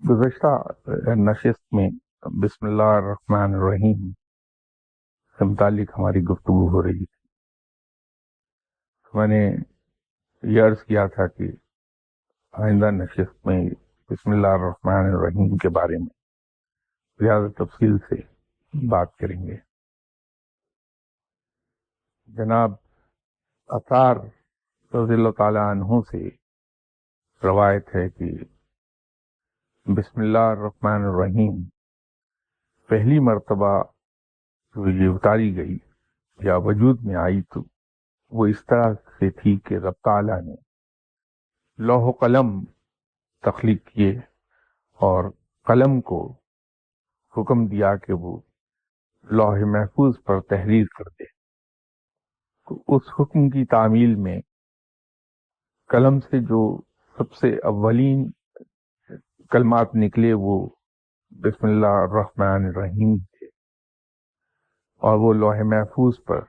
گزشتہ نشست میں بسم اللہ الرحمن الرحیم سے متعلق ہماری گفتگو ہو رہی تھی. میں نے یہ عرض کیا تھا کہ آئندہ نشست میں بسم اللہ الرحمن الرحیم کے بارے میں زیادہ تفصیل سے بات کریں گے. جناب عطار رضی اللہ تعالی عنہ سے روایت ہے کہ بسم اللہ الرحمن الرحیم پہلی مرتبہ جو یہ اتاری گئی یا وجود میں آئی تو وہ اس طرح سے تھی کہ رب تعالیٰ نے لوح و قلم تخلیق کیے اور قلم کو حکم دیا کہ وہ لوح محفوظ پر تحریر کر دے. تو اس حکم کی تعمیل میں قلم سے جو سب سے اولین کلمات نکلے وہ بسم اللہ الرحمن الرحیم تھے، اور وہ لوح محفوظ پر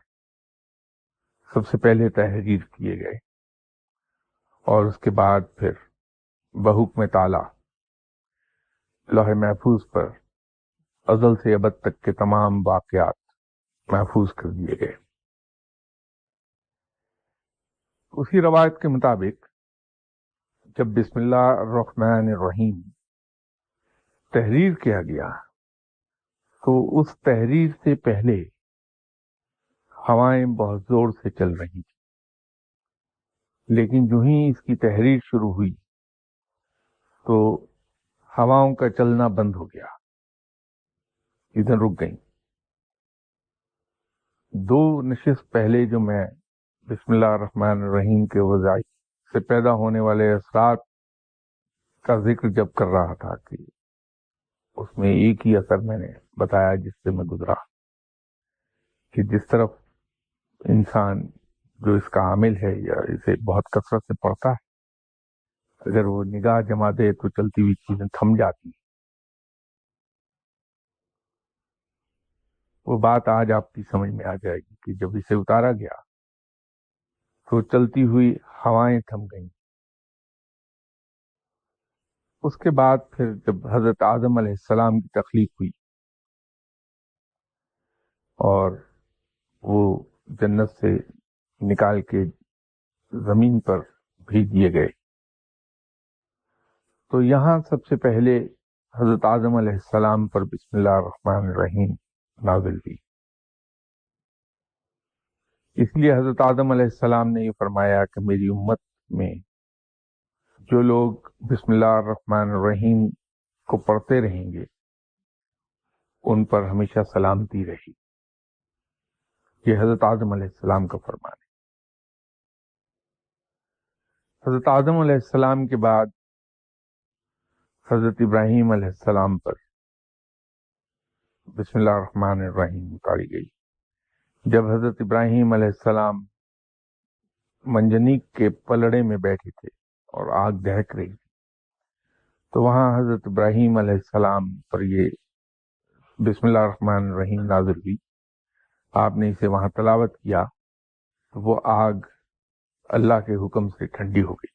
سب سے پہلے تحریر کیے گئے، اور اس کے بعد پھر بحکم تعالی لوح محفوظ پر ازل سے ابد تک کے تمام واقعات محفوظ کر دیے گئے. اسی روایت کے مطابق جب بسم اللہ الرحمن الرحیم تحریر کیا گیا تو اس تحریر سے پہلے ہوائیں بہت زور سے چل رہی تھیں، لیکن جو ہی اس کی تحریر شروع ہوئی تو ہواؤں کا چلنا بند ہو گیا، ادھر رک گئیں. دو نشست پہلے جو میں بسم اللہ الرحمن الرحیم کے وظائف سے پیدا ہونے والے اثرات کا ذکر جب کر رہا تھا کہ اس میں ایک ہی اثر میں نے بتایا جس سے میں گزرا، کہ جس طرف انسان جو اس کا عامل ہے یا اسے بہت کثرت سے پڑھتا ہے، اگر وہ نگاہ جما دے تو چلتی ہوئی چیزیں تھم جاتی ہیں. وہ بات آج آپ کی سمجھ میں آ جائے گی کہ جب اسے اتارا گیا تو چلتی ہوئی ہوائیں تھم گئیں. اس کے بعد پھر جب حضرت آدم علیہ السلام کی تخلیق ہوئی اور وہ جنت سے نکال کے زمین پر بھیج دیے گئے، تو یہاں سب سے پہلے حضرت آدم علیہ السلام پر بسم اللہ الرحمن الرحیم نازل ہوئی. اس لیے حضرت آدم علیہ السلام نے یہ فرمایا کہ میری امت میں جو لوگ بسم اللہ الرحمن الرحیم کو پڑھتے رہیں گے ان پر ہمیشہ سلامتی رہی. یہ حضرت آدم علیہ السلام کا فرمان ہے. حضرت آدم علیہ السلام کے بعد حضرت ابراہیم علیہ السلام پر بسم اللہ الرحمن الرحیم اتاری گئی. جب حضرت ابراہیم علیہ السلام منجنیق کے پلڑے میں بیٹھے تھے اور آگ دہک رہی تھی تو وہاں حضرت ابراہیم علیہ السلام پر یہ بسم اللہ الرحمن الرحیم نازل ہوئی. آپ نے اسے وہاں تلاوت کیا تو وہ آگ اللہ کے حکم سے ٹھنڈی ہو گئی،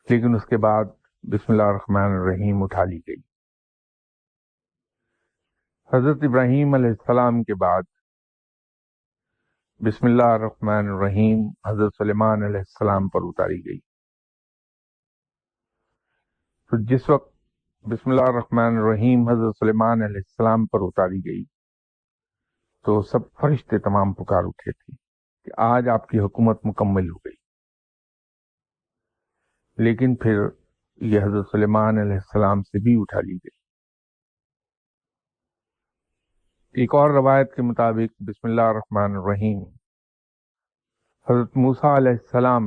لیکن اس کے بعد بسم اللہ الرحمن الرحیم اٹھا لی گئی. حضرت ابراہیم علیہ السلام کے بعد بسم اللہ الرحمن الرحیم حضرت سلیمان علیہ السلام پر اتاری گئی. تو جس وقت بسم اللہ الرحمن الرحیم حضرت سلیمان علیہ السلام پر اتاری گئی تو سب فرشتے تمام پکار اٹھے تھے کہ آج آپ کی حکومت مکمل ہو گئی. لیکن پھر یہ حضرت سلیمان علیہ السلام سے بھی اٹھا لی گئی. ایک اور روایت کے مطابق بسم اللہ الرحمن الرحیم حضرت موسیٰ علیہ السلام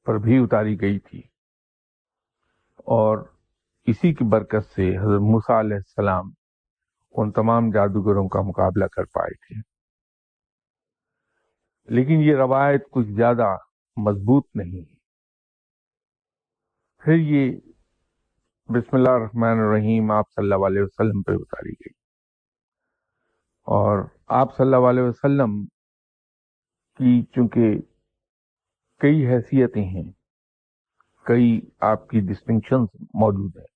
پر بھی اتاری گئی تھی، اور اسی کی برکت سے حضرت موسیٰ علیہ السلام ان تمام جادوگروں کا مقابلہ کر پائے تھے. لیکن یہ روایت کچھ زیادہ مضبوط نہیں ہے. پھر یہ بسم اللہ الرحمن الرحیم آپ صلی اللہ علیہ وسلم پہ اتاری گئی، اور آپ صلی اللہ علیہ وسلم کی چونکہ کئی حیثیتیں ہیں، کئی آپ کی ڈسٹنکشنز موجود ہیں،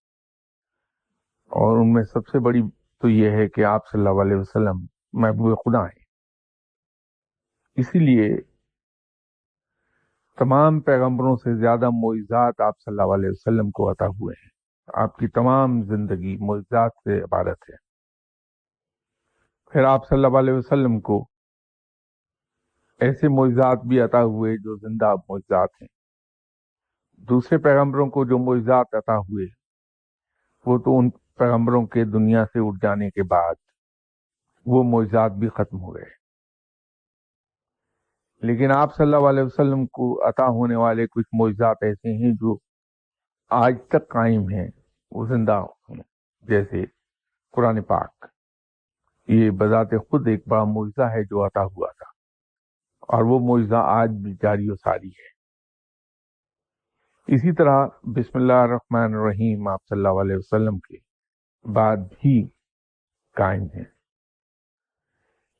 اور ان میں سب سے بڑی تو یہ ہے کہ آپ صلی اللہ علیہ وسلم محبوب خدا ہیں. اسی لیے تمام پیغمبروں سے زیادہ معجزات آپ صلی اللہ علیہ وسلم کو عطا ہوئے ہیں. آپ کی تمام زندگی معجزات سے عبارت ہے. پھر آپ صلی اللہ علیہ وسلم کو ایسے معجزات بھی عطا ہوئے جو زندہ معجزات ہیں. دوسرے پیغمبروں کو جو معجزات عطا ہوئے وہ تو ان پیغمبروں کے دنیا سے اٹھ جانے کے بعد وہ معجزات بھی ختم ہو گئے. لیکن آپ صلی اللہ علیہ وسلم کو عطا ہونے والے کچھ معجزات ایسے ہیں جو آج تک قائم ہیں, وہ زندہ ہیں. جیسے قرآن پاک, یہ بذات خود ایک بڑا معجزہ ہے جو عطا ہوا تھا, اور وہ معجزہ آج بھی جاری و ساری ہے. اسی طرح بسم اللہ الرحمن الرحیم آپ صلی اللہ علیہ وسلم کے بعد بھی قائم ہے.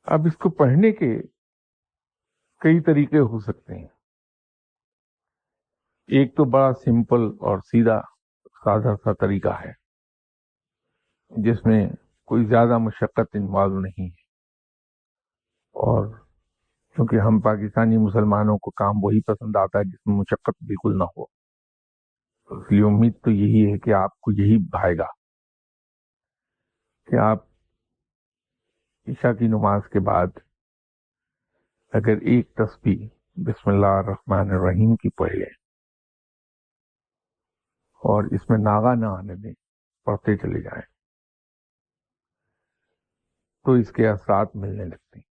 اب اس کو پڑھنے کے کئی طریقے ہو سکتے ہیں. ایک تو بڑا سمپل اور سیدھا سادہ سا طریقہ ہے جس میں کوئی زیادہ مشقت انوالو نہیں ہے, اور کیونکہ ہم پاکستانی مسلمانوں کو کام وہی پسند آتا ہے جس میں مشقت بالکل نہ ہو, اس لیے امید تو یہی ہے کہ آپ کو یہی بھائے گا کہ آپ عشاء کی نماز کے بعد اگر ایک تسبیح بسم اللہ الرحمن الرحیم کی پڑھ لیں اور اس میں ناغہ نہ آنے دیں, پڑھتے چلے جائیں, تو اس کے اثرات ملنے لگتے ہیں.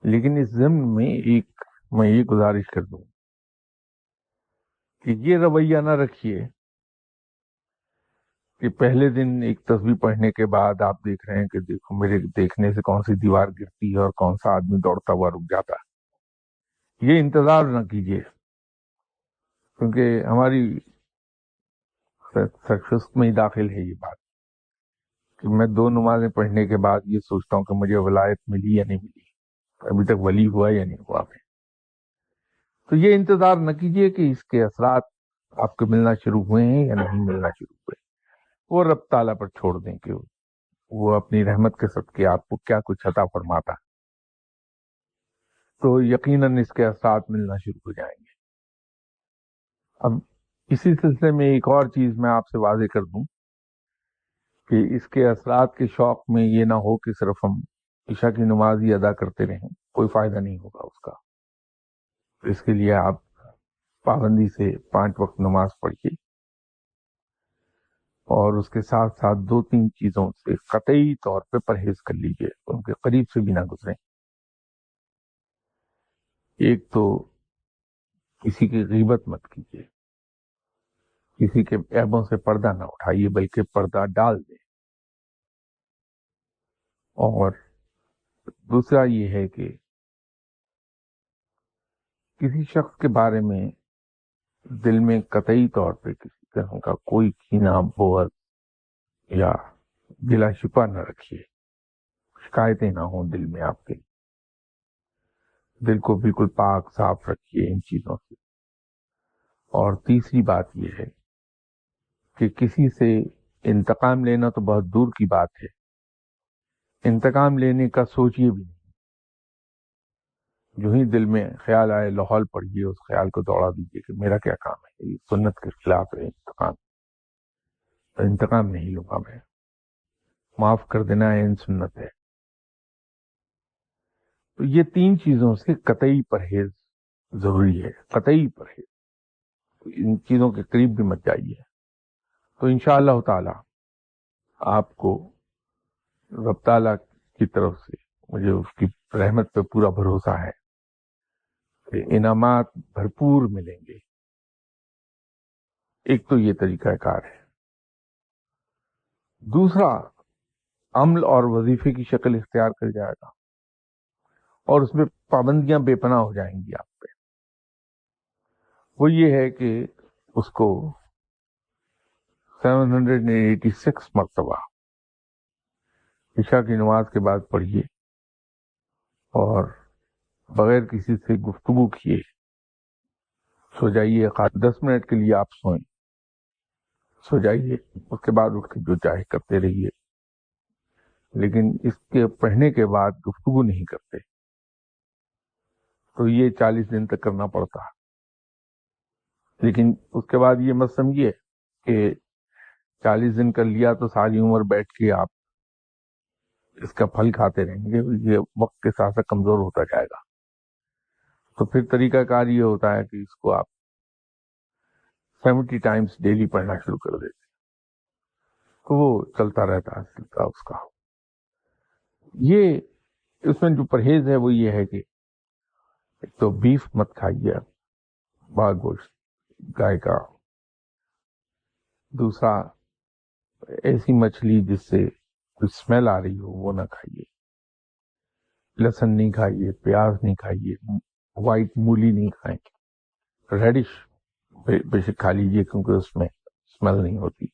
لیکن اس ضمن میں میں یہ گزارش کر دوں کہ یہ رویہ نہ رکھیے کہ پہلے دن ایک تسبیح پڑھنے کے بعد آپ دیکھ رہے ہیں کہ دیکھو میرے دیکھنے سے کون سی دیوار گرتی ہے اور کون سا آدمی دوڑتا ہوا رک جاتا ہے. یہ انتظار نہ کیجیے, کیونکہ ہماری شخص میں ہی داخل ہے یہ بات کہ میں 2 نمازیں پڑھنے کے بعد یہ سوچتا ہوں کہ مجھے ولایت ملی یا نہیں ملی, ابھی تک ولی ہوا یا نہیں ہوا میں. تو یہ انتظار نہ کیجیے کہ اس کے اثرات آپ کو ملنا شروع ہوئے ہیں یا نہیں ملنا شروع ہوئے. وہ رب تعالیٰ پر چھوڑ دیں کہ وہ اپنی رحمت کے صدقے آپ کو کیا کچھ عطا فرماتا, تو یقیناً اس کے اثرات ملنا شروع ہو جائیں گے. اب اسی سلسلے میں ایک اور چیز میں آپ سے واضح کر دوں کہ اس کے اثرات کے شوق میں یہ نہ ہو کہ صرف ہم عشاء کی نماز ہی ادا کرتے رہیں, کوئی فائدہ نہیں ہوگا اس کا. اس کے لیے آپ پابندی سے 5 وقت نماز پڑھیے, اور اس کے ساتھ ساتھ 2-3 چیزوں سے قطعی طور پہ پرہیز کر لیجیے, ان کے قریب سے بھی نہ گزریں. ایک تو کسی کی غیبت مت کیجیے, کسی کے عیبوں سے پردہ نہ اٹھائیے بلکہ پردہ ڈال دیں. اور دوسرا یہ ہے کہ کسی شخص کے بارے میں دل میں قطعی طور پہ کسی طرح کا کوئی کینہ, بغض یا گلا شکوہ نہ رکھیے. شکایتیں نہ ہوں دل میں آپ کے. دل کو بالکل پاک صاف رکھیے ان چیزوں سے. اور تیسری بات یہ ہے کہ کسی سے انتقام لینا تو بہت دور کی بات ہے, انتقام لینے کا سوچیے بھی نہیں. جو ہی دل میں خیال آئے لاہور پڑھیے, اس خیال کو دوڑا دیجیے کہ میرا کیا کام ہے, یہ سنت کے خلاف ہے انتقام. تو انتقام نہیں لوں گا میں, معاف کر دینا ہے ان سنت ہے. تو یہ 3 چیزوں سے قطعی پرہیز ضروری ہے, قطعی پرہیز. ان چیزوں کے قریب بھی مت جائیے. تو انشاءاللہ تعالی آپ کو رب تعالیٰ کی طرف سے مجھے اس کی رحمت پہ پورا بھروسہ ہے کہ انعامات بھرپور ملیں گے. ایک تو یہ طریقہ کار ہے. دوسرا, عمل اور وظیفے کی شکل اختیار کر جائے گا, اور اس میں پابندیاں بے پناہ ہو جائیں گی آپ پہ. وہ یہ ہے کہ اس کو 786 مرتبہ عشاء کی نماز کے بعد پڑھیے, اور بغیر کسی سے گفتگو کیے سو جائیے. 10 منٹ کے لیے آپ سوئیں, سو جائیے، اس کے بعد اٹھ کے جو چاہے کرتے رہیے، لیکن اس کے پڑھنے کے بعد گفتگو نہیں کرتے. تو یہ 40 دن تک کرنا پڑتا. لیکن اس کے بعد یہ مت سمجھیے کہ 40 دن کر لیا تو ساری عمر بیٹھ کے آپ اس کا پھل کھاتے رہیں گے. یہ وقت کے ساتھ ساتھ کمزور ہوتا جائے گا. تو پھر طریقہ کار یہ ہوتا ہے کہ اس کو آپ 70 ٹائمز ڈیلی پڑھنا شروع کر دیتے، تو وہ چلتا رہتا ہے سلسلہ اس کا. یہ اس میں جو پرہیز ہے وہ یہ ہے کہ ایک تو بیف مت کھائیے، بڑا گوشت گائے کا. دوسرا، ایسی مچھلی جس سے کوئی اسمیل آ رہی ہو وہ نہ کھائیے. لہسن نہیں کھائیے، پیاز نہیں کھائیے، وائٹ مولی نہیں کھائیں. ریڈش بے شک کھا لیجیے کیونکہ اس میں اسمیل نہیں ہوتی.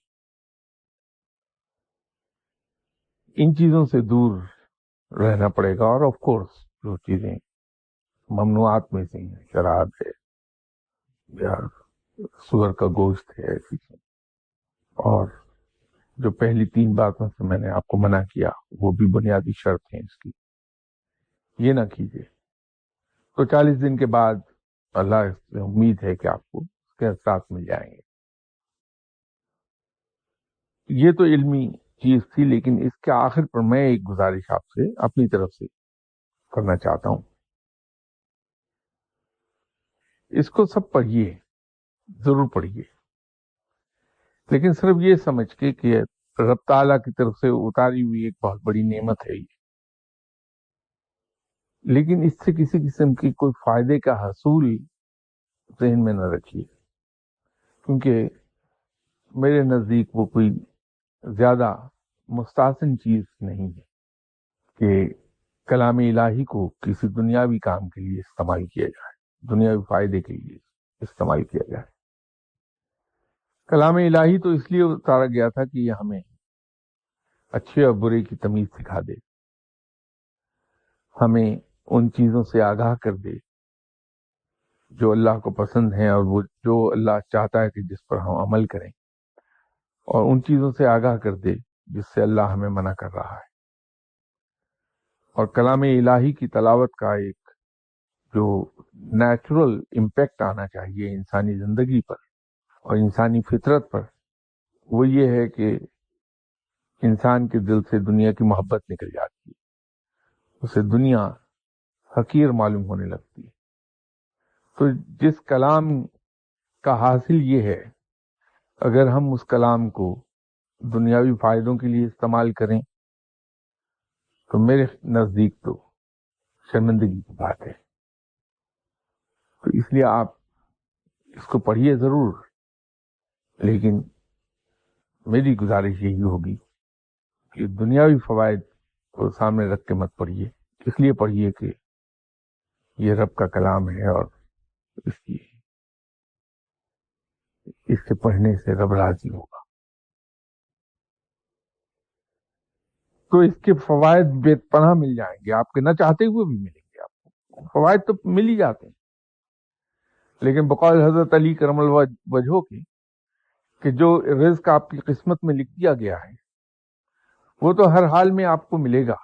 ان چیزوں سے دور رہنا پڑے گا. اور آف کورس جو چیزیں ممنوعات میں سے ہیں، شراب ہے یا سور کا گوشت ہے، ایسی چیز. اور جو پہلی 3 باتوں سے میں نے آپ کو منع کیا وہ بھی بنیادی شرط ہیں اس کی، یہ نہ کیجیے. تو 40 دن کے بعد اللہ سے امید ہے کہ آپ کو اس کے احساس مل جائیں گے. یہ تو علمی چیز تھی، لیکن اس کے آخر پر میں ایک گزارش آپ سے اپنی طرف سے کرنا چاہتا ہوں. اس کو سب پڑھیے، ضرور پڑھیے، لیکن صرف یہ سمجھ کے کہ رب تعالیٰ کی طرف سے اتاری ہوئی ایک بہت بڑی نعمت ہے یہ. لیکن اس سے کسی قسم کی کوئی فائدے کا حصول ذہن میں نہ رکھیے، کیونکہ میرے نزدیک وہ کوئی زیادہ مستحسن چیز نہیں ہے کہ کلام الہی کو کسی دنیاوی کام کے لیے استعمال کیا جائے، دنیاوی فائدے کے لیے استعمال کیا جائے. کلام الہی تو اس لیے اتارا گیا تھا کہ یہ ہمیں اچھے اور برے کی تمیز سکھا دے، ہمیں ان چیزوں سے آگاہ کر دے جو اللہ کو پسند ہیں اور وہ جو اللہ چاہتا ہے کہ جس پر ہم عمل کریں، اور ان چیزوں سے آگاہ کر دے جس سے اللہ ہمیں منع کر رہا ہے. اور کلام الہی کی تلاوت کا ایک جو نیچرل امپیکٹ آنا چاہیے انسانی زندگی پر اور انسانی فطرت پر، وہ یہ ہے کہ انسان کے دل سے دنیا کی محبت نکل جاتی ہے، اسے دنیا حقیر معلوم ہونے لگتی ہے. تو جس کلام کا حاصل یہ ہے، اگر ہم اس کلام کو دنیاوی فائدوں کے لیے استعمال کریں تو میرے نزدیک تو شرمندگی کی بات ہے. تو اس لیے آپ اس کو پڑھیے ضرور، لیکن میری گزارش یہی ہوگی کہ دنیاوی فوائد کو سامنے رکھ کے مت پڑھیے. اس لیے پڑھیے کہ یہ رب کا کلام ہے اور اس کے پڑھنے سے رب راضی ہوگا. تو اس کے فوائد بے پناہ مل جائیں گے، آپ کے نہ چاہتے ہوئے بھی ملیں گے. آپ کو فوائد تو مل ہی جاتے ہیں، لیکن بقول حضرت علی کرم اللہ وجہہ کی کہ جو رزق آپ کی قسمت میں لکھ دیا گیا ہے وہ تو ہر حال میں آپ کو ملے گا،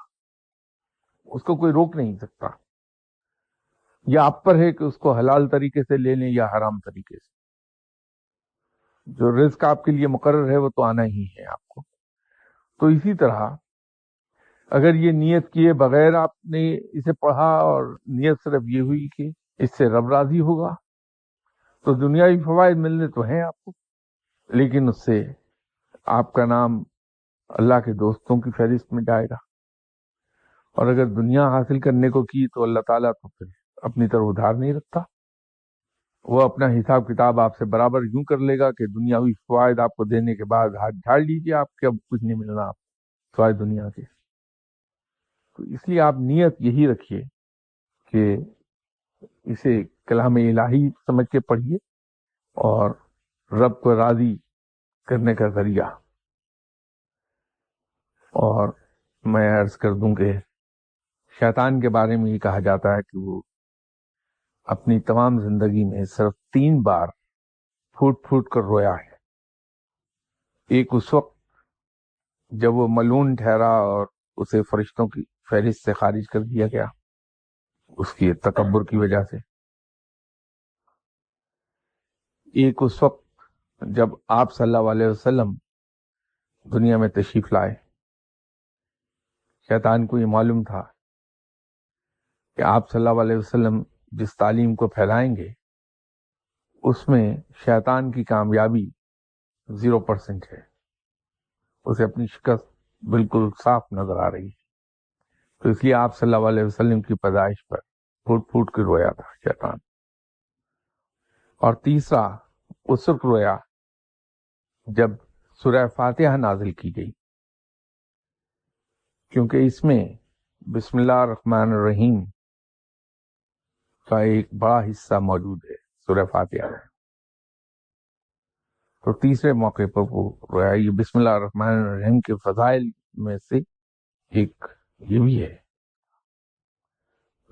اس کو کوئی روک نہیں سکتا. یہ آپ پر ہے کہ اس کو حلال طریقے سے لے لیں یا حرام طریقے سے. جو رزق آپ کے لیے مقرر ہے وہ تو آنا ہی ہے آپ کو. تو اسی طرح اگر یہ نیت کیے بغیر آپ نے اسے پڑھا اور نیت صرف یہ ہوئی کہ اس سے رب راضی ہوگا، تو دنیاوی فوائد ملنے تو ہیں آپ کو، لیکن اس سے آپ کا نام اللہ کے دوستوں کی فہرست میں جائے گا. اور اگر دنیا حاصل کرنے کو کی تو اللہ تعالیٰ تو پھر اپنی طرف ادھار نہیں رکھتا. وہ اپنا حساب کتاب آپ سے برابر یوں کر لے گا کہ دنیاوی فوائد آپ کو دینے کے بعد ہاتھ جھاڑ لیجیے، آپ کے اب کچھ نہیں ملنا آپ سوائے دنیا کے. تو اس لیے آپ نیت یہی رکھیے کہ اسے کلام الہی سمجھ کے پڑھیے اور رب کو راضی کرنے کا ذریعہ. اور میں عرض کر دوں کہ شیطان کے بارے میں یہ کہا جاتا ہے کہ وہ اپنی تمام زندگی میں صرف 3 بار پھوٹ پھوٹ کر رویا ہے. ایک اس وقت جب وہ ملعون ٹھہرا اور اسے فرشتوں کی فہرست سے خارج کر دیا گیا اس کی تکبر کی وجہ سے، ایک اس وقت جب آپ صلی اللہ علیہ وسلم دنیا میں تشریف لائے، شیطان کو یہ معلوم تھا کہ آپ صلی اللہ علیہ وسلم جس تعلیم کو پھیلائیں گے اس میں شیطان کی کامیابی 0% ہے، اسے اپنی شکست بالکل صاف نظر آ رہی ہے، تو اس لیے آپ صلی اللہ علیہ وسلم کی پیدائش پر پھوٹ پھوٹ کے رویا تھا شیطان۔ اور تیسرا اس وقت رویا جب سورہ فاتحہ نازل کی گئی، کیونکہ اس میں بسم اللہ الرحمن الرحیم کا ایک بڑا حصہ موجود ہے سورہ فاتحہ میں، تو تیسرے موقع پر وہ رویا۔ یہ بسم اللہ الرحمن الرحیم کے فضائل میں سے ایک یہ بھی ہے،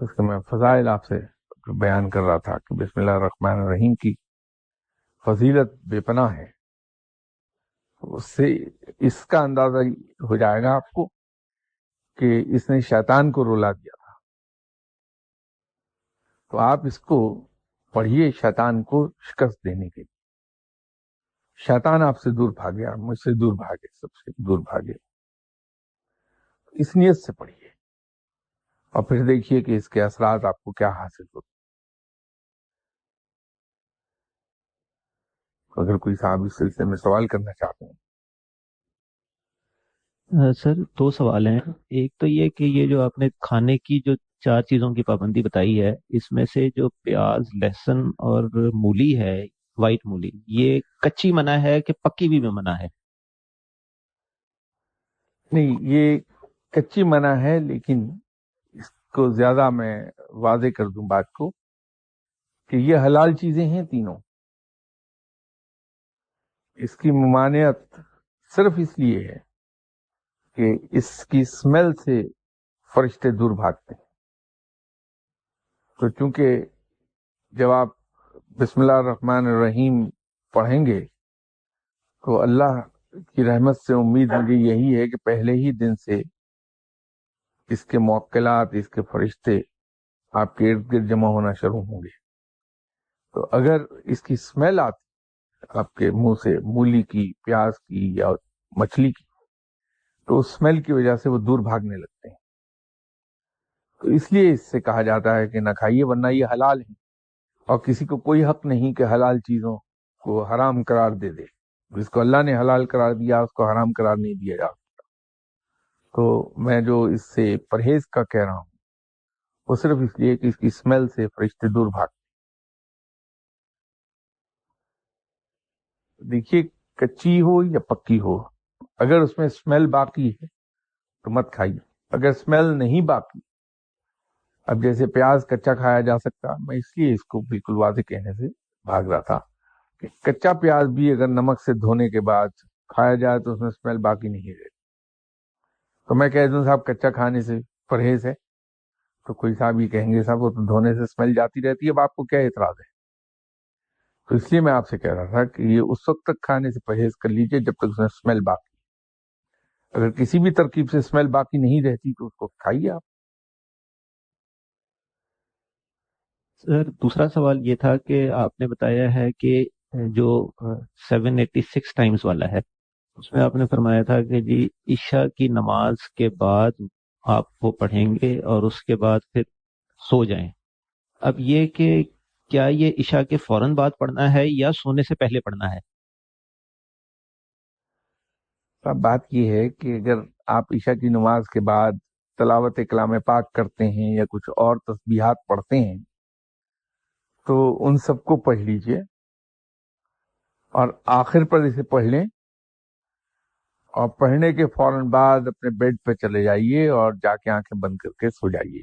اس کے میں فضائل آپ سے بیان کر رہا تھا کہ بسم اللہ الرحمن الرحیم کی فضیلت بے پناہ ہے، اس سے اس کا اندازہ ہو جائے گا آپ کو کہ اس نے شیطان کو رلا دیا تھا، تو آپ اس کو پڑھیے شیطان کو شکست دینے کے لیے۔ شیطان آپ سے دور بھاگے، آپ مجھ سے دور بھاگے، سب سے دور بھاگے، اس نیت سے پڑھیے اور پھر دیکھیے کہ اس کے اثرات آپ کو کیا حاصل ہوتے۔ اگر کوئی صاحب اس سلسلے میں سوال کرنا چاہتے ہیں۔ سر 2 سوال ہیں۔ ایک تو یہ کہ یہ جو آپ نے کھانے کی جو 4 چیزوں کی پابندی بتائی ہے، اس میں سے جو پیاز، لہسن اور مولی ہے، وائٹ مولی، یہ کچی منع ہے کہ پکی بھی منع ہے؟ نہیں، یہ کچی منع ہے، لیکن اس کو زیادہ میں واضح کر دوں بات کو کہ یہ حلال چیزیں ہیں تینوں، اس کی ممانعت صرف اس لیے ہے کہ اس کی اسمیل سے فرشتے دور بھاگتے ہیں، تو چونکہ جب آپ بسم اللہ الرحمن الرحیم پڑھیں گے تو اللہ کی رحمت سے امید مجھے یہی ہے کہ پہلے ہی دن سے اس کے موکلات، اس کے فرشتے آپ کے ارد گرد جمع ہونا شروع ہوں گے، تو اگر اس کی اسمیل آتی آپ کے منہ سے مولی کی، پیاز کی یا مچھلی کی، تو اس اسمیل کی وجہ سے وہ دور بھاگنے لگتے ہیں، تو اس لیے اس سے کہا جاتا ہے کہ نہ کھائیے ورنہ یہ حلال ہے، اور کسی کو کوئی حق نہیں کہ حلال چیزوں کو حرام قرار دے دے، جس کو اللہ نے حلال قرار دیا اس کو حرام قرار نہیں دیا جا سکتا۔ تو میں جو اس سے پرہیز کا کہہ رہا ہوں وہ صرف اس لیے کہ اس کی اسمیل سے فرشتے دور بھاگتے۔ دیکھیے کچی ہو یا پکی ہو، اگر اس میں اسمیل باقی ہے تو مت کھائیے، اگر اسمیل نہیں باقی، اب جیسے پیاز کچا کھایا جا سکتا، میں اس لیے اس کو بالکل واضح کہنے سے بھاگ رہا تھا کہ کچا پیاز بھی اگر نمک سے دھونے کے بعد کھایا جائے تو اس میں اسمیل باقی نہیں رہتی، تو میں کہہ دوں صاحب کچا کھانے سے پرہیز ہے، تو کوئی صاحب یہ کہیں گے صاحب وہ تو دھونے سے اسمیل جاتی رہتی ہے، اب آپ کو کیا اعتراض ہے؟ تو اس لیے میں آپ سے کہہ رہا تھا کہ یہ اس وقت تک کھانے سے پرہیز کر لیجئے جب تک اس میں اسمیل باقی، اگر کسی بھی ترکیب سے اسمیل باقی نہیں رہتی تو اس کو کھائیے آپ۔ سر دوسرا سوال یہ تھا کہ آپ نے بتایا ہے کہ جو 786 ٹائمز والا ہے، اس میں آپ نے فرمایا تھا کہ جی عشاء کی نماز کے بعد آپ وہ پڑھیں گے اور اس کے بعد پھر سو جائیں۔ اب یہ کہ کیا یہ عشاء کے فوراً بعد پڑھنا ہے یا سونے سے پہلے پڑھنا ہے؟ اب بات یہ ہے کہ اگر آپ عشاء کی نماز کے بعد تلاوت کلام پاک کرتے ہیں یا کچھ اور تسبیحات پڑھتے ہیں تو ان سب کو پڑھ لیجئے اور آخر پر اسے پڑھ لیں، اور پڑھنے کے فوراً بعد اپنے بیڈ پہ چلے جائیے اور جا کے آنکھیں بند کر کے سو جائیے،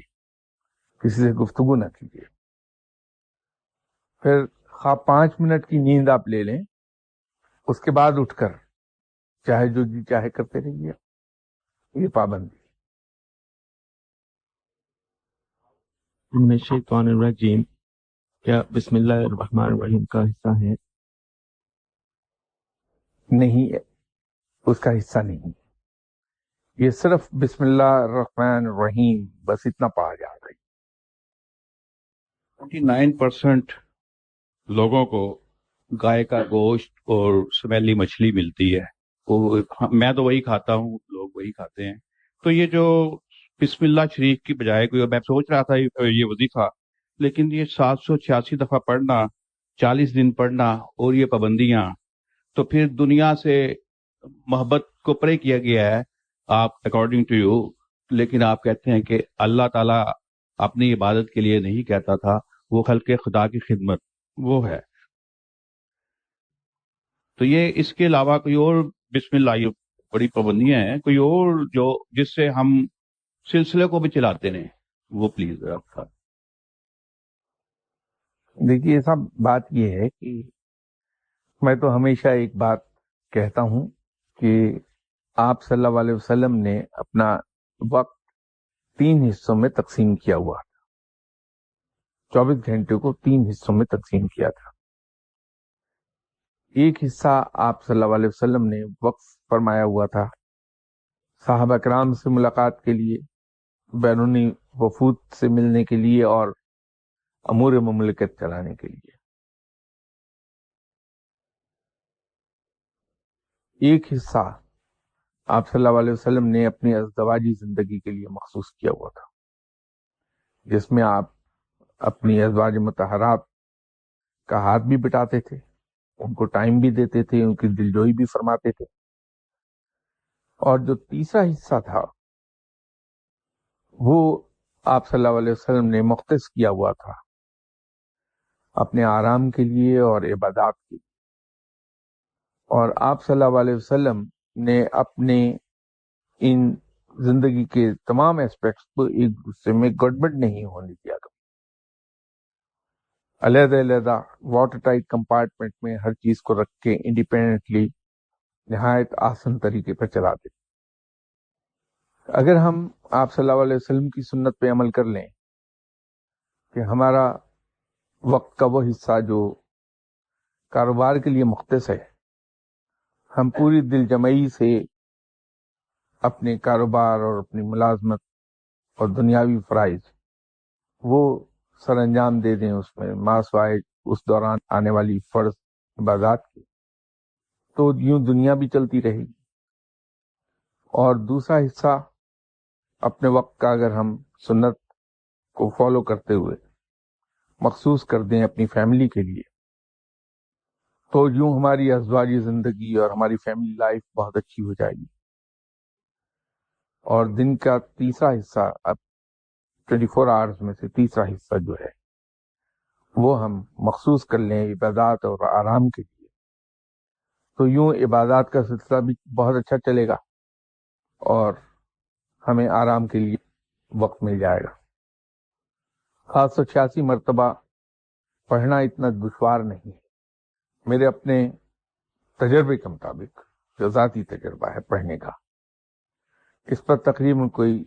کسی سے گفتگو نہ کیجیے، پھر خواہ 5 منٹ کی نیند آپ لے لیں، اس کے بعد اٹھ کر چاہے جو جی چاہے کرتے رہیے، یہ پابندی۔ من الشیطان الرجیم، کیا بسم اللہ الرحمن الرحیم کا حصہ ہے؟ نہیں ہے، اس کا حصہ نہیں. یہ صرف بسم اللہ الرحمن الرحیم بس اتنا پڑھا جاتا ہے. 29% لوگوں کو گائے کا گوشت اور سمیلی مچھلی ملتی ہے. میں تو وہی کھاتا ہوں، لوگ وہی کھاتے ہیں. تو یہ جو بسم اللہ شریف کی بجائے کوئی، میں سوچ رہا تھا یہ وظیفہ، لیکن یہ 786 دفعہ پڑھنا، 40 دن پڑھنا اور یہ پابندیاں، تو پھر دنیا سے محبت کو پرے کیا گیا ہے آپ اکارڈنگ ٹو یو. لیکن آپ کہتے ہیں کہ اللہ تعالیٰ اپنی عبادت کے لیے نہیں کہتا تھا، وہ خلق خدا کی خدمت وہ ہے. تو یہ اس کے علاوہ کوئی اور بسم اللہ، یہ بڑی پابندیاں ہیں، کوئی اور جو جس سے ہم سلسلے کو بھی چلاتے رہیں، وہ پلیز آپ. دیکھیے صاحب، بات یہ ہے کہ میں تو ہمیشہ ایک بات کہتا ہوں کہ آپ صلی اللہ علیہ وسلم نے اپنا وقت 3 حصوں میں تقسیم کیا ہوا تھا. 24 گھنٹے کو 3 حصوں میں تقسیم کیا تھا. ایک حصہ آپ صلی اللہ علیہ وسلم نے وقف فرمایا ہوا تھا صحابہ کرام سے ملاقات کے لیے، بیرونی وفود سے ملنے کے لیے اور امور مملکت چلانے کے لیے. ایک حصہ آپ صلی اللہ علیہ وسلم نے اپنی ازدواجی زندگی کے لیے مخصوص کیا ہوا تھا، جس میں آپ اپنی ازواج مطہرات کا ہاتھ بھی بٹاتے تھے، ان کو ٹائم بھی دیتے تھے، ان کی دلجوئی بھی فرماتے تھے. اور جو تیسرا حصہ تھا وہ آپ صلی اللہ علیہ وسلم نے مختص کیا ہوا تھا اپنے آرام کے لیے اور عبادات کے لیے. اور آپ صلی اللہ علیہ وسلم نے اپنے ان زندگی کے تمام ایسپیکٹس کو ایک دوسرے میں گڑبڑ نہیں ہونے دیا. علیحدہ علیحدہ واٹر ٹائٹ کمپارٹمنٹ میں ہر چیز کو رکھ کے انڈیپینڈنٹلی نہایت آسان طریقے پر چلاتے. اگر ہم آپ صلی اللہ علیہ وسلم کی سنت پہ عمل کر لیں کہ ہمارا وقت کا وہ حصہ جو کاروبار کے لیے مختص ہے، ہم پوری دل جمعی سے اپنے کاروبار اور اپنی ملازمت اور دنیاوی فرائض وہ سر انجام دے دیں اس میں ماسوائے اس دوران آنے والی فرض عبادات کی، تو یوں دنیا بھی چلتی رہے گی. اور دوسرا حصہ اپنے وقت کا اگر ہم سنت کو فالو کرتے ہوئے مخصوص کر دیں اپنی فیملی کے لیے، تو یوں ہماری ازواجی زندگی اور ہماری فیملی لائف بہت اچھی ہو جائے گی. اور دن کا تیسرا حصہ، اب 24 آورز میں سے تیسرا حصہ جو ہے وہ ہم مخصوص کر لیں عبادات اور آرام کے لیے، تو یوں عبادات کا سلسلہ بھی بہت اچھا چلے گا اور ہمیں آرام کے لیے وقت مل جائے گا. 786 مرتبہ پڑھنا اتنا دشوار نہیں ہے. میرے اپنے تجربے کے مطابق، جو ذاتی تجربہ ہے پڑھنے کا، اس پر تقریباً کوئی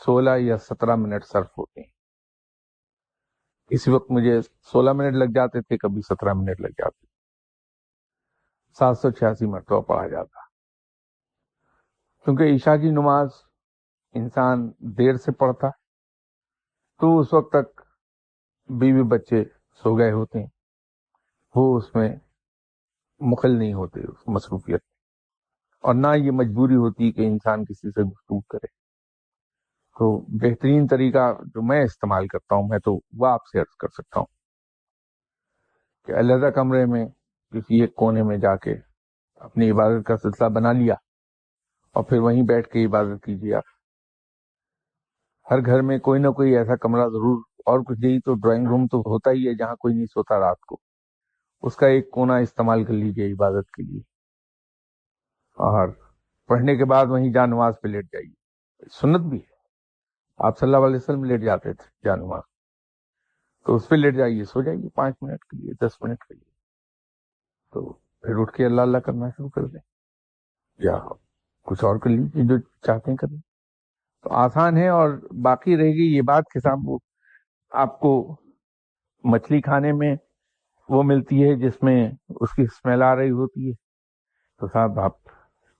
16 یا 17 منٹ صرف ہوتے ہیں. اسی وقت مجھے 16 منٹ لگ جاتے تھے، کبھی 17 منٹ لگ جاتے تھے. 786 مرتبہ پڑھا جاتا. کیونکہ عشاء کی نماز انسان دیر سے پڑھتا تو اس وقت تک بیوی بچے سو گئے ہوتے ہیں، وہ اس میں مخل نہیں ہوتے اس مصروفیت میں، اور نہ یہ مجبوری ہوتی کہ انسان کسی سے گفتگو کرے. تو بہترین طریقہ جو میں استعمال کرتا ہوں، میں تو وہ آپ سے عرض کر سکتا ہوں کہ علیحدہ کمرے میں کسی ایک کونے میں جا کے اپنی عبادت کا سلسلہ بنا لیا اور پھر وہیں بیٹھ کے عبادت کیجیے. آپ ہر گھر میں کوئی نہ کوئی ایسا کمرہ ضرور، اور کچھ نہیں تو ڈرائنگ روم تو ہوتا ہی ہے جہاں کوئی نہیں سوتا رات کو، اس کا ایک کونا استعمال کر لیجیے عبادت کے لیے، اور پڑھنے کے بعد وہیں جا نماز پہ لیٹ جائیے. سنت بھی ہے، آپ صلی اللہ علیہ وسلم لیٹ جاتے تھے جا نماز، تو اس پہ لیٹ جائیے، سو جائیے 5 منٹ کے لیے، 10 منٹ کے لیے، تو پھر اٹھ کے اللہ اللہ کرنا شروع کر دیں یا کچھ اور کر لیجیے جو چاہتے ہیں کریں. تو آسان ہے. اور باقی رہے گی یہ بات کہ صاحب وہ آپ کو مچھلی کھانے میں وہ ملتی ہے جس میں اس کی اسمیل آ رہی ہوتی ہے، تو صاحب آپ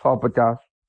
150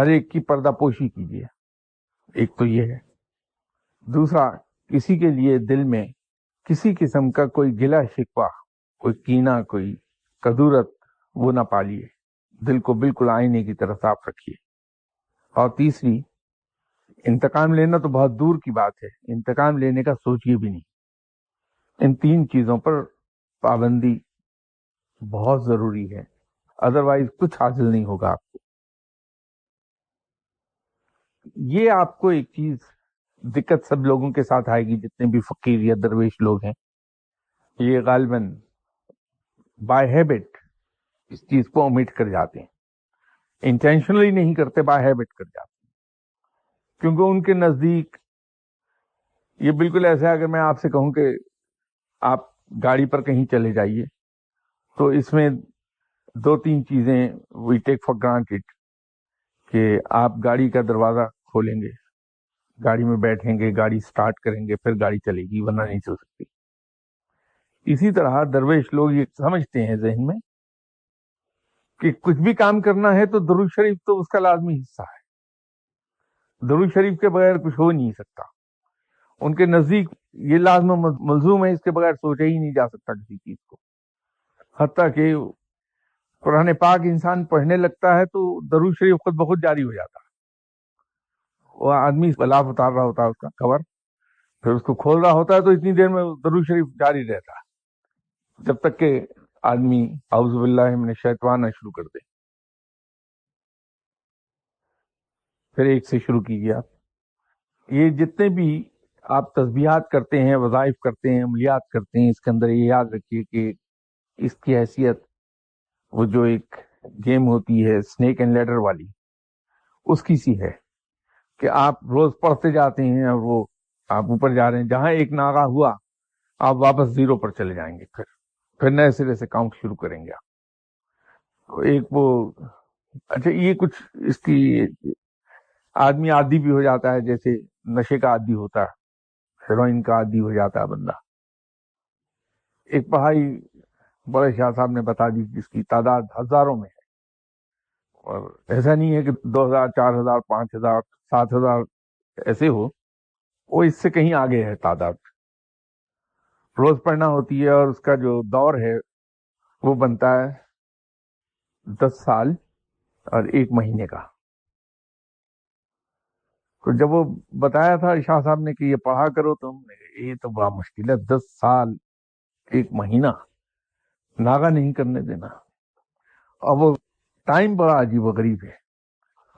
ہر ایک کی پردہ پوشی کیجیے. ایک تو یہ ہے. دوسرا، کسی کے لیے دل میں کسی قسم کا کوئی گلا شکوہ، کوئی کینہ، کوئی کدورت وہ نہ پالیے. دل کو بالکل آئینے کی طرح صاف رکھیے. اور تیسری، انتقام لینا تو بہت دور کی بات ہے، انتقام لینے کا سوچیے بھی نہیں. ان 3 چیزوں پر پابندی بہت ضروری ہے، ادروائز کچھ حاصل نہیں ہوگا آپ کو. یہ آپ کو ایک چیز دقت سب لوگوں کے ساتھ آئے گی، جتنے بھی فقیر یا درویش لوگ ہیں، یہ غالباً بائی ہیبٹ اس چیز کو اومٹ کر جاتے ہیں. انٹینشنلی نہیں کرتے، بائی ہیبٹ کر جاتے ہیں. کیونکہ ان کے نزدیک یہ بالکل ایسا ہے، اگر میں آپ سے کہوں کہ آپ گاڑی پر کہیں چلے جائیے تو اس میں 2-3 چیزیں وی ٹیک فار گرانٹیڈ، کہ آپ گاڑی کا دروازہ کھولیں گے، گاڑی میں بیٹھیں گے، گاڑی سٹارٹ کریں گے، پھر گاڑی چلے گی، ورنہ نہیں چل سکتی. اسی طرح درویش لوگ یہ سمجھتے ہیں ذہن میں کہ کچھ بھی کام کرنا ہے تو درود شریف تو اس کا لازمی حصہ ہے، درود شریف کے بغیر کچھ ہو نہیں سکتا. ان کے نزدیک یہ لازم و ملزوم ہے، اس کے بغیر سوچا ہی نہیں جا سکتا کسی چیز کو. حتیٰ کہ قرآن پاک انسان پڑھنے لگتا ہے تو درود شریف خود بخود جاری ہو جاتا ہے. وہ آدمی غلاف اتار رہا ہوتا ہے اس کا کور، پھر اس کو کھول رہا ہوتا ہے تو اتنی دیر میں درود شریف جاری رہتا ہے، جب تک کہ آدمی اعوذ باللہ من الشیطان شروع کر دے. پھر ایک سے شروع کیجیے آپ. یہ جتنے بھی آپ تسبیحات کرتے ہیں، وظائف کرتے ہیں، عملیات کرتے ہیں، اس کے اندر یہ یاد رکھیے کہ اس کی حیثیت وہ جو ایک گیم ہوتی ہے اسنیک اینڈ لیڈر والی، اس کی سی ہے کہ آپ روز پڑھتے جاتے ہیں اور وہ آپ اوپر جا رہے ہیں. جہاں ایک ناغہ ہوا آپ واپس 0 پر چلے جائیں گے، پھر نئے سرے سے کاؤنٹ شروع کریں گے آپ. تو ایک وہ اچھا، یہ کچھ اس کی آدمی عادی بھی ہو جاتا ہے، جیسے نشے کا عادی ہوتا ہے، ہیروئن کا عادی ہو جاتا ہے بندہ. ایک پڑھائی بڑے شاہ صاحب نے بتا دی جس کی تعداد ہزاروں میں ہے، اور ایسا نہیں ہے کہ 2000 4000 5000 7000 ایسے ہو، وہ اس سے کہیں آگے ہے تعداد. روز پڑھنا ہوتی ہے اور اس کا جو دور ہے وہ بنتا ہے 10 سال اور 1 مہینے کا. تو جب وہ بتایا تھا شاہ صاحب نے کہ یہ پڑھا کرو تو ہم نے کہا یہ تو بڑا مشکل ہے، 10 سال 1 مہینہ ناغہ نہیں کرنے دینا. اور وہ ٹائم بڑا عجیب و غریب ہے،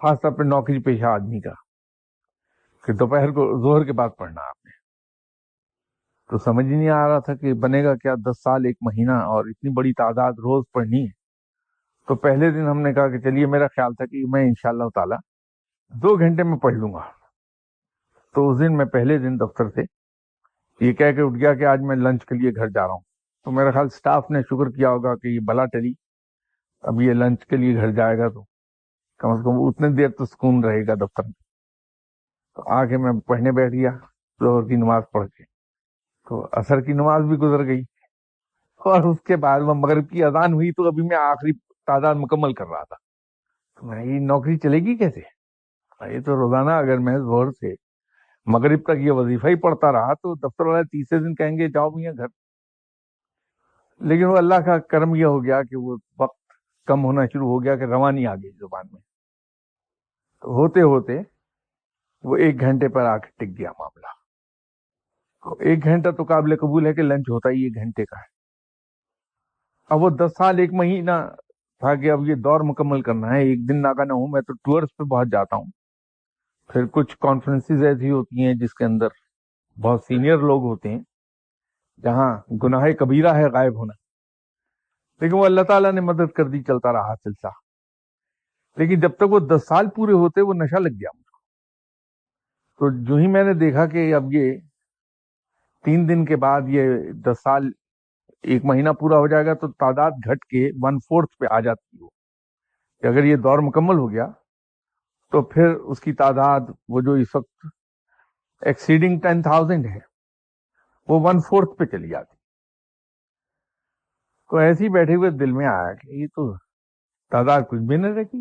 خاص طور پہ نوکری پیشہ آدمی کا، کہ دوپہر کو ظہر کے بعد پڑھنا آپ نے. تو سمجھ ہی نہیں آ رہا تھا کہ بنے گا کیا، 10 سال 1 مہینہ اور اتنی بڑی تعداد روز پڑھنی ہے. تو پہلے دن ہم نے کہا کہ چلیے، میرا خیال تھا کہ میں انشاءاللہ تعالی 2 گھنٹے میں پڑھ لوں گا. تو اس دن میں پہلے دن دفتر سے یہ کہہ کے اٹھ گیا کہ آج میں لنچ کے لیے گھر جا رہا ہوں. تو میرا خیال سٹاف نے شکر کیا ہوگا کہ یہ بلا ٹلی، اب یہ لنچ کے لیے گھر جائے گا تو کم از کم اتنے دیر تو سکون رہے گا دفتر میں. تو آ کے میں پڑھنے بیٹھ گیا ظہر کی نماز پڑھ کے. تو عصر کی نماز بھی گزر گئی، اور اس کے بعد وہ مغرب کی اذان ہوئی تو ابھی میں آخری تعداد مکمل کر رہا تھا. تو میں یہ نوکری چلے گی کیسے؟ یہ تو روزانہ اگر میں ظہر سے مغرب تک یہ وظیفہ ہی پڑھتا رہا تو دفتر والے تیسرے دن کہیں گے جاؤ میاں گھر. لیکن وہ اللہ کا کرم یہ ہو گیا کہ وہ وقت کم ہونا شروع ہو گیا کہ روانی آ گئی زبان میں. تو ہوتے ہوتے وہ 1 گھنٹے پر آ کے ٹک گیا معاملہ. تو 1 گھنٹہ تو قابل قبول ہے کہ لنچ ہوتا ہی 1 گھنٹے کا ہے. اب وہ 10 سال 1 مہینہ تھا کہ اب یہ دور مکمل کرنا ہے. ایک دن ناکہ نہ ہوں، میں تو ٹورس پہ بہت جاتا ہوں. پھر کچھ کانفرنسز ایسی ہوتی ہیں جس کے اندر بہت سینئر لوگ ہوتے ہیں، جہاں گناہ کبیرہ ہے غائب ہونا. لیکن وہ اللہ تعالیٰ نے مدد کر دی، چلتا رہا سلسلہ. لیکن جب تک وہ 10 سال پورے ہوتے وہ نشہ لگ گیا مجھ کو. تو جو ہی میں نے دیکھا کہ اب یہ 3 دن کے بعد یہ 10 سال 1 مہینہ پورا ہو جائے گا تو تعداد گھٹ کے 1/4 پہ آ جاتی ہو، کہ اگر یہ دور مکمل ہو گیا تو پھر اس کی تعداد وہ جو اس وقت ایکسیڈنگ 10,000 ہے وہ 1/4 پہ چلی جاتی. تو ایسے ہی بیٹھے ہوئے دل میں آیا کہ یہ تو تعداد کچھ بھی نہ رہی.